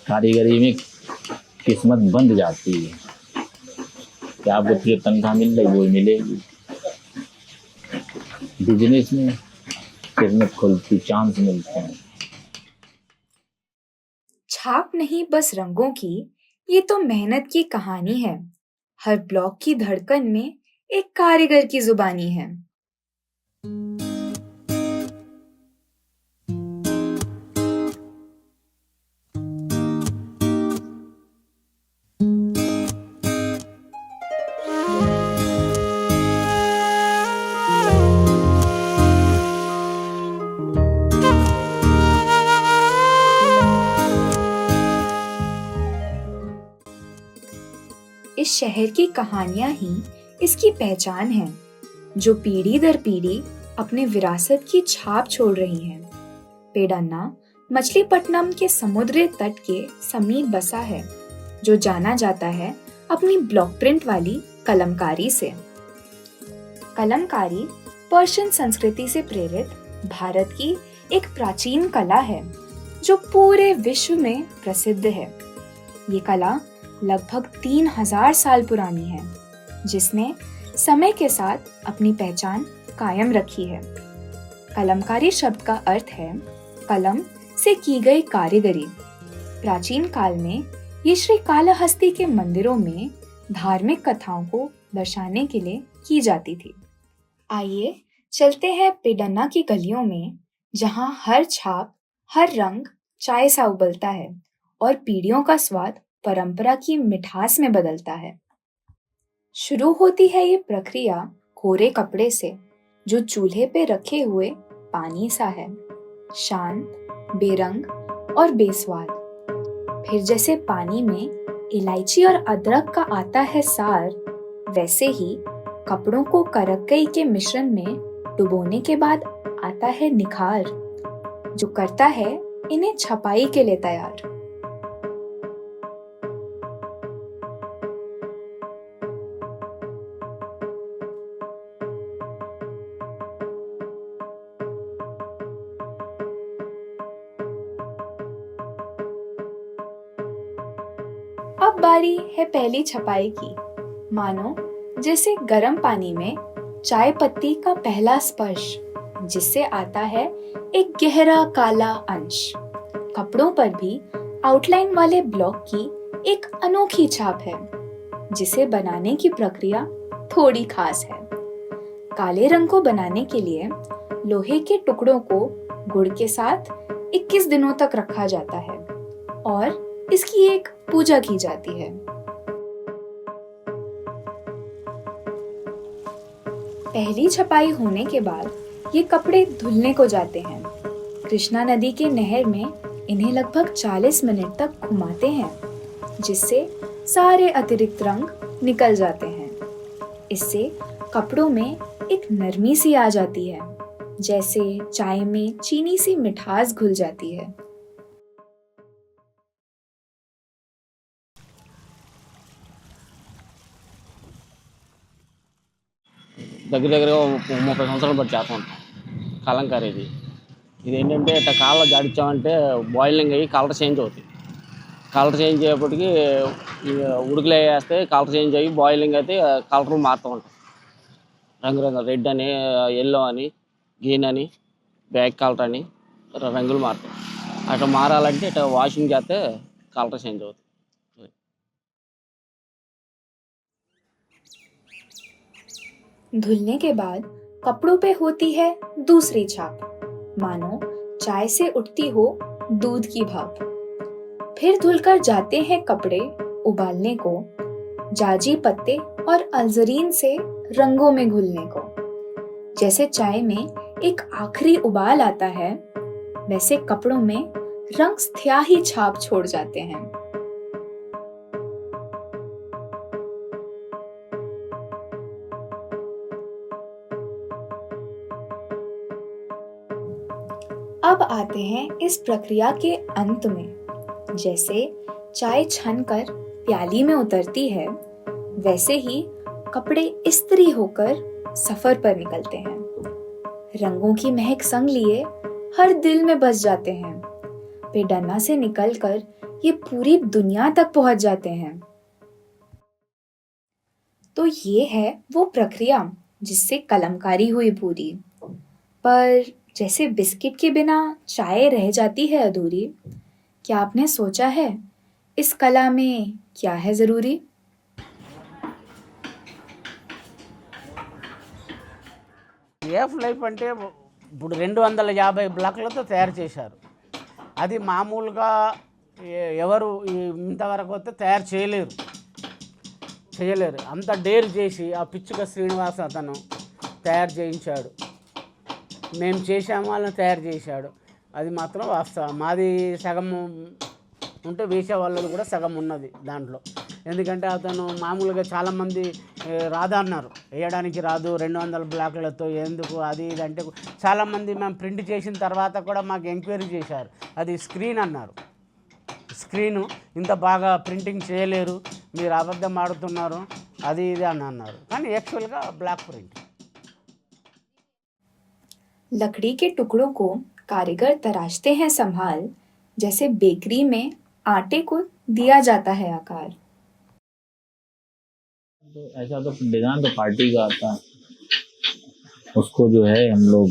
कारीगरी में किस्मत बंद जाती है। क्या आपको जो तनख्वाह मिल रही वो मिलेगी। बिजनेस में किस्मत खुलती, चांस मिलते हैं। छाप नहीं बस रंगों की, ये तो मेहनत की कहानी है। हर ब्लॉक की धड़कन में एक कारीगर की जुबानी है। इस शहर की कहानियां ही इसकी पहचान है, जो पीढ़ी दर पीढ़ी अपने विरासत की छाप छोड़ रही हैं। पेडन्ना मछलीपट्टनम के समुद्री तट के समीप बसा है, जो जाना जाता है अपनी ब्लॉक प्रिंट वाली कलमकारी से। कलमकारी पर्शियन संस्कृति से प्रेरित भारत की एक प्राचीन कला है, जो पूरे विश्व में प्रसिद्ध है। ये कला लगभग 3000 साल पुरानी है, जिसने समय के साथ अपनी पहचान कायम रखी है। कलमकारी शब्द का अर्थ है कलम से की गई कारीगरी। प्राचीन काल में ये श्री कालहस्ती के मंदिरों में धार्मिक कथाओं को दर्शाने के लिए की जाती थी। आइए चलते हैं पेडन्ना की गलियों में, जहाँ हर छाप, हर रंग चाय सा उबलता है और पीढ़ियों का स्वाद परंपरा की मिठास में बदलता है। शुरू होती है ये प्रक्रिया कोरे कपड़े से, जो चूल्हे पे रखे हुए पानी सा है, शांत, बेरंग और बेस्वाद। फिर जैसे पानी में इलायची और अदरक का आता है सार, वैसे ही कपड़ों को करक्कई के मिश्रण में डुबोने के बाद आता है निखार, जो करता है इन्हें छपाई के लिए तैयार। अब बारी है पहली छपाई की। मानो जैसे गर्म पानी में चाय पत्ती का पहला स्पर्श, जिससे आता है एक गहरा काला अंश। कपड़ों पर भी आउटलाइन वाले ब्लॉक की एक अनोखी छाप है, जिसे बनाने की प्रक्रिया थोड़ी खास है। काले रंग को बनाने के लिए लोहे के टुकड़ों को गुड़ के साथ 21 दिनों तक रखा जाता है और इसकी एक पूजा की जाती है। पहली छपाई होने के बाद ये कपड़े धुलने को जाते हैं। कृष्णा नदी के नहर में इन्हें लगभग 40 मिनट तक घुमाते हैं, जिससे सारे अतिरिक्त रंग निकल जाते हैं। इससे कपड़ों में एक नरमी सी आ जाती है, जैसे चाय में चीनी सी मिठास घुल जाती है। దగ్గర దగ్గర 30 సంవత్సరాలు బట్టి చేస్తూ ఉంటాం కలంకారీ ఇది. ఇదేంటంటే ఇట్లా కాళ్ళలో జాడించామంటే బాయిలింగ్ అయ్యి కలర్ చేంజ్ అవుతుంది. కలర్ చేంజ్ అయ్యేప్పటికి ఉడుకులు వేస్తే కలర్ చేంజ్ అయ్యి బాయిలింగ్ అయితే కలర్లు మారుతూ ఉంటాయి. రంగురంగులు రెడ్ అని, ఎల్లో అని, గ్రీన్ అని, బ్లాక్ కలర్ అని రంగులు మారుతాయి. అట్లా మారాలంటే ఇట్లా వాషింగ్ చేస్తే కలర్ చేంజ్ అవుతుంది. धुलने के बाद कपड़ों पे होती है दूसरी छाप, मानो चाय से उठती हो दूध की भाप। फिर धुलकर जाते हैं कपड़े उबालने को, जाजी पत्ते और अल्जरीन से रंगों में घुलने को। जैसे चाय में एक आखिरी उबाल आता है, वैसे कपड़ों में रंग स्याही छाप छोड़ जाते हैं। अब आते हैं इस प्रक्रिया के अंत में। जैसे चाय छनकर प्याली में उतरती है, वैसे ही कपड़े इस्त्री होकर सफर पर निकलते हैं। रंगों की महक संग लिए हर दिल में बस जाते हैं। पेडन्ना से निकलकर ये पूरी दुनिया तक पहुंच जाते हैं। तो ये है वो प्रक्रिया जिससे कलमकारी हुई पूरी। पर जैसे बिस्किट के बिना चाय रह जाती है अधूरी, क्या आपने सोचा है इस कला में क्या है जरूरी? ఏఫ్ లైఫ్ అంటే ఇప్పుడు 250 బ్లాకులతో తయారు చేశారు. అది మామూలుగా ఎవరు ఇంతవరకు అయితే తయారు చేయలేరు. అంత డేర్ చేసి ఆ పిచ్చుక శ్రీనివాస్ అతను తయారు చేయించాడు. మేము చేసాము, వాళ్ళని తయారు చేశాడు. అది మాత్రం వాస్తవం. మాది సగం ఉంటే వేసే వాళ్ళది కూడా సగం ఉన్నది దాంట్లో. ఎందుకంటే అతను మామూలుగా చాలామంది రాదన్నారు, వేయడానికి రాదు 200 బ్లాకులతో ఎందుకు అది ఇది అంటే చాలామంది మేము ప్రింట్ చేసిన తర్వాత కూడా మాకు ఎంక్వైరీ చేశారు. అది స్క్రీన్ అన్నారు, స్క్రీను ఇంత బాగా ప్రింటింగ్ చేయలేరు, మీరు అబద్ధం ఆడుతున్నారు అది ఇది అని అన్నారు. కానీ యాక్చువల్గా బ్లాక్ ప్రింట్. लकड़ी के टुकड़ों को कारीगर तराशते हैं संभाल, जैसे बेकरी में आटे को दिया जाता है आकार। तो ऐसा तो डिजाइन तो पार्टी का आता है, उसको जो है हम लोग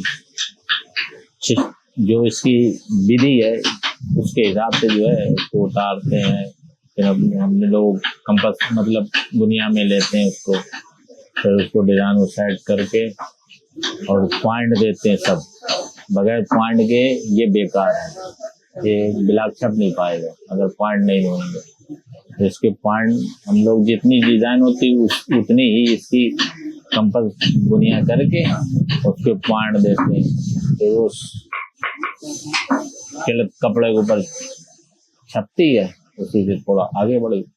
जो इसकी विधि है उसके हिसाब से जो है उसको उतारते हैं। फिर हम लोग कंपास मतलब दुनिया में लेते हैं उसको, फिर उसको डिजाइन को सेट करके और पॉइंट देते हैं। सब बगैर पॉइंट के ये बेकार है, ये ब्लैक छप नहीं पाएगा अगर पॉइंट नहीं होंगे। तो इसके पॉइंट हम लोग जितनी डिजाइन होती उतनी ही इसकी कंपास बुनिया करके उसके पॉइंट देते हैं। तो उस कपड़े के ऊपर छपती है, उसी से थोड़ा आगे बढ़ेगी।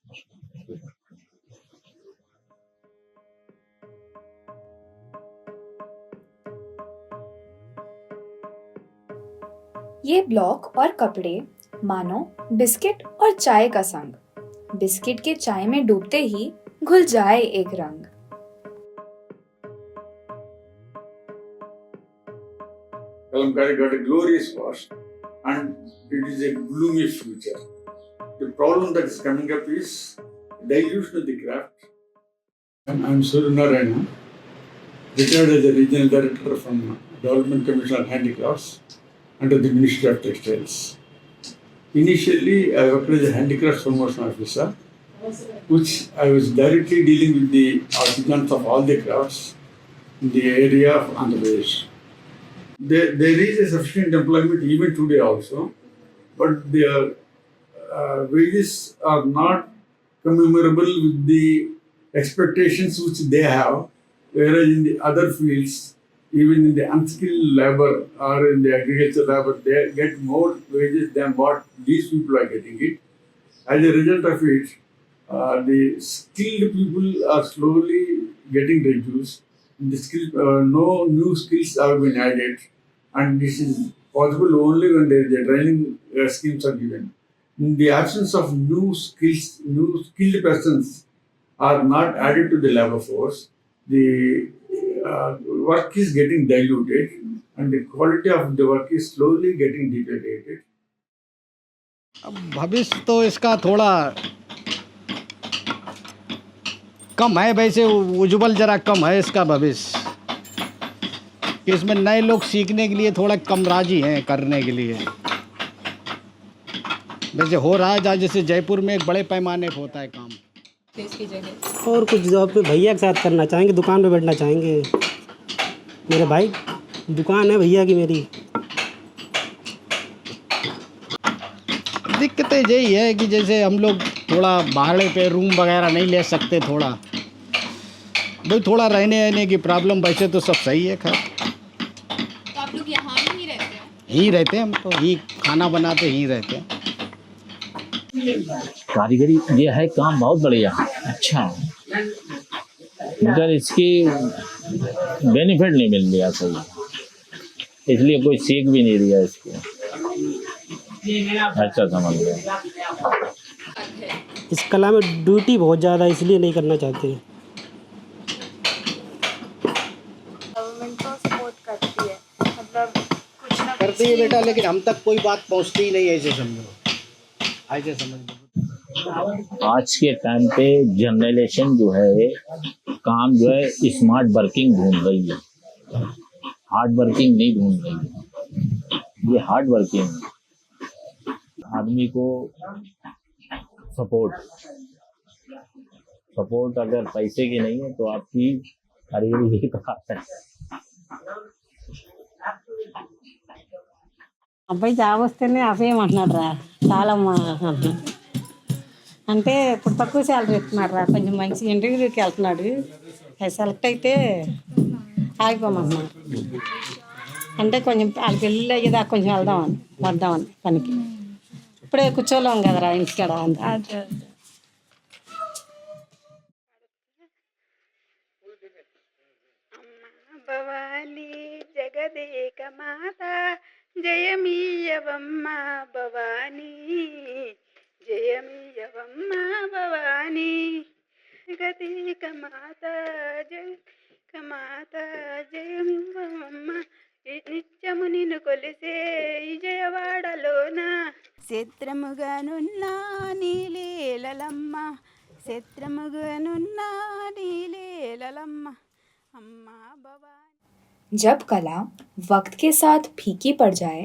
ये ब्लॉक और कपड़े मानो बिस्किट और चाय का संग, बिस्किट के चाय में डूबते ही घुल जाए एक रंग। Kalamkari got a glorious past and it is a gloomy future. The problem that is coming up is dilution of the craft. I'm Surya Narayana, retired as a regional director from Development Commission on Handicrafts under the Ministry of Textiles. Initially, I worked as a handicrafts promotion officer, which I was directly dealing with the artisans of all the crafts in the area of Andhra Pradesh. There is a sufficient employment even today also, but their wages are not comparable with the expectations which they have, whereas in the other fields, even in the unskilled labor or in the agriculture labor, they get more wages than what these people are getting it. As a result of it, the skilled people are slowly getting reduced. No new skills have been added, and this is possible only when there is a training schemes are given. In the absence of new skilled persons are not added to the labor force, the work is getting diluted and the quality of the work is slowly getting deteriorated. अब भविष्य तो इसका थोड़ा कम है, वैसे उज्जवल जरा कम है इसका भविष्य, कि इसमें नए लोग सीखने के लिए थोड़ा कम राजी हैं करने के लिए। वैसे हो रहा है जैसे जयपुर में एक बड़े पैमाने पर होता है काम। इसकी जगह और कुछ जॉब पे भैया के साथ करना चाहेंगे, दुकान पे बैठना चाहेंगे। मेरे भाई दुकान है भैया की मेरी। दिक्कतें यही है कि जैसे हम लोग थोड़ा भाड़े पे रूम वगैरह नहीं ले सकते, थोड़ा भाई थोड़ा रहने की प्रॉब्लम। वैसे तो सब सही है खैर। तो आप लोग यहाँ ही रहते हैं? यहीं रहते हैं हम तो, यहीं खाना बनाते यहीं रहते हैं। कारीगरी ये है काम बहुत बढ़िया अच्छा है, मगर इसकी बेनिफिट नहीं मिल रहा सही, इसलिए कोई सीख भी नहीं रहा इसको। अच्छा समझ गया। इस कला में ड्यूटी बहुत ज़्यादा, इसलिए नहीं करना चाहते। गवर्नमेंट तो सपोर्ट करती है, मतलब कुछ ना कुछ पहुंचती है बेटा, लेकिन हम तक कोई बात पहुंचती ही नहीं है, ऐसे समझो, ऐसे समझ लो। आज के टाइम पे जनरेशन जो है काम जो है स्मार्ट वर्किंग ढूंढ रही है, हार्ड वर्किंग नहीं ढूंढ रही है। ये हार्ड वर्किंग है। आदमी को सपोर्ट अगर पैसे की नहीं है तो आपकी करियर ही खराब है। అబ్బాయి జాబ్ వస్తేనే అసేయమంటున్నాడు రా చాలా అంటున్నాడు. అంటే ఇప్పుడు తక్కువ శాలరీ ఇస్తున్నాడు రా, కొంచెం మంచి ఇంటర్వ్యూకి వెళ్తున్నాడు, అది సెలెక్ట్ అయితే ఆగిపోమంటున్నాడు. అంటే కొంచెం వాళ్ళ పెళ్ళిళ్ళు అయ్యేదాకా కొంచెం వద్దామని పనికి. ఇప్పుడే కూర్చోలేం కదరా ఇంటికాడ అంత. భవానీ జగదేక మాత జయమీయవమ్మ భవానీ, జయమీయవమ్మ భవానీ, జగదేక మాత జయమీయవమ్మ, నిత్యము నిన్ను కొలిసే విజయవాడలోన చిత్రముగానున్నా నీలేలమ్మ, చిత్రముగానున్నా నీలేలమ్మ अम्मा भवानी। जब कला वक्त के साथ फीकी पड़ जाए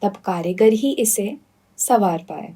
तब कारीगर ही इसे संवार पाए।